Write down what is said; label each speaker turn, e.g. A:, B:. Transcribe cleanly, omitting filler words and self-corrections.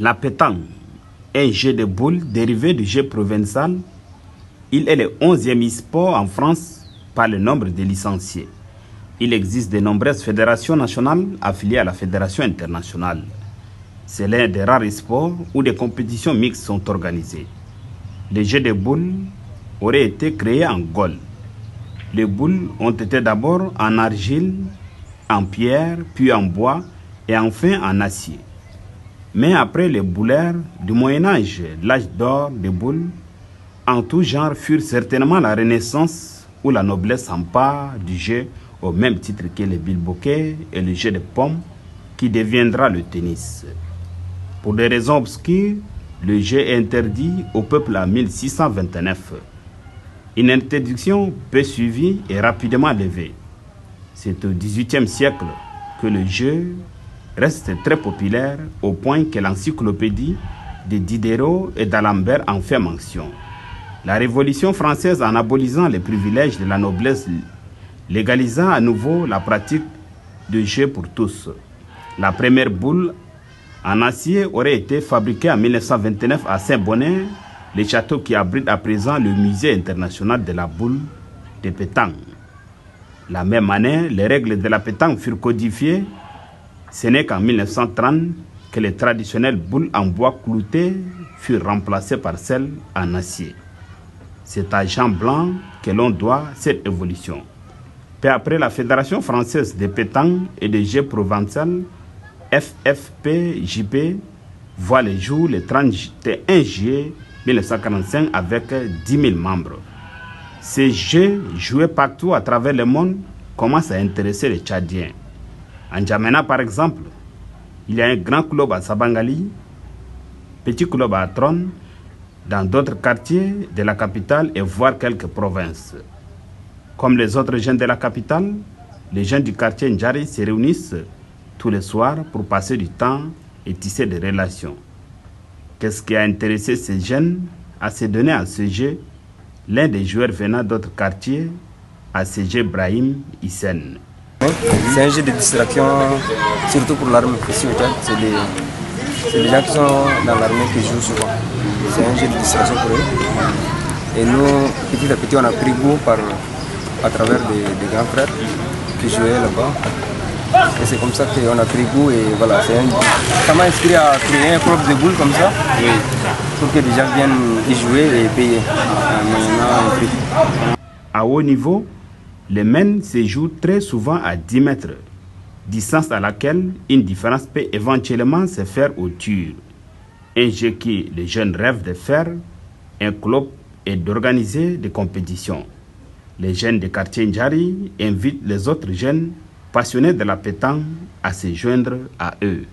A: La pétanque est un jeu de boules dérivé du jeu provençal. Il est le 11e e-sport en France par le nombre de licenciés. Il existe de nombreuses fédérations nationales affiliées à la fédération internationale. C'est l'un des rares sports où des compétitions mixtes sont organisées. Les jeux de boules auraient été créés en Gaule. Les boules ont été d'abord en argile, en pierre, puis en bois et enfin en acier. Mais après les bouleurs du Moyen-Âge, l'âge d'or des boules, en tout genre furent certainement la Renaissance où la noblesse s'empare du jeu au même titre que le bilboquet et le jeu de pommes qui deviendra le tennis. Pour des raisons obscures, le jeu est interdit au peuple en 1629. Une interdiction peu suivie et rapidement levée. C'est au XVIIIe siècle que le jeu reste très populaire au point que l'encyclopédie de Diderot et d'Alembert en fait mention. La Révolution française, en abolissant les privilèges de la noblesse, légalisa à nouveau la pratique de jeu pour tous. La première boule en acier aurait été fabriquée en 1929 à Saint-Bonnet, le château qui abrite à présent le musée international de la boule de pétanque. La même année, les règles de la pétanque furent codifiées. Ce n'est qu'en 1930 que les traditionnelles boules en bois clouté furent remplacées par celles en acier. C'est à Jean Blanc que l'on doit cette évolution. Peu après, la Fédération française de pétanque et de jeux provençal, FFP-JP, voit le jour le 31 juillet 1945 avec 10 000 membres. Ces jeux joués partout à travers le monde commencent à intéresser les Tchadiens. En Djamena, par exemple, il y a un grand club à Sabangali, petit club à Atron, dans d'autres quartiers de la capitale et voire quelques provinces. Comme les autres jeunes de la capitale, les jeunes du quartier Ndjari se réunissent tous les soirs pour passer du temps et tisser des relations. Qu'est-ce qui a intéressé ces jeunes à se donner à ce jeu? L'un des joueurs venant d'autres quartiers, à ce jeu Brahim Hissène.
B: C'est un jeu de distraction, surtout pour l'armée. Ici au Tchad, c'est les gens qui sont dans l'armée qui jouent souvent. C'est un jeu de distraction pour eux. Et nous, petit à petit, on a pris goût à travers des grands frères qui jouaient là-bas. Et c'est comme ça qu'on a pris goût et voilà, ça m'a inspiré à créer un club de boules comme ça, pour que les gens viennent y jouer et payer un prix.
A: À haut niveau, les men se jouent très souvent à 10 mètres, distance à laquelle une différence peut éventuellement se faire au tir. Un jeu que les jeunes rêvent de faire, un club et d'organiser des compétitions. Les jeunes du quartier Ndjari invitent les autres jeunes passionnés de la pétanque à se joindre à eux.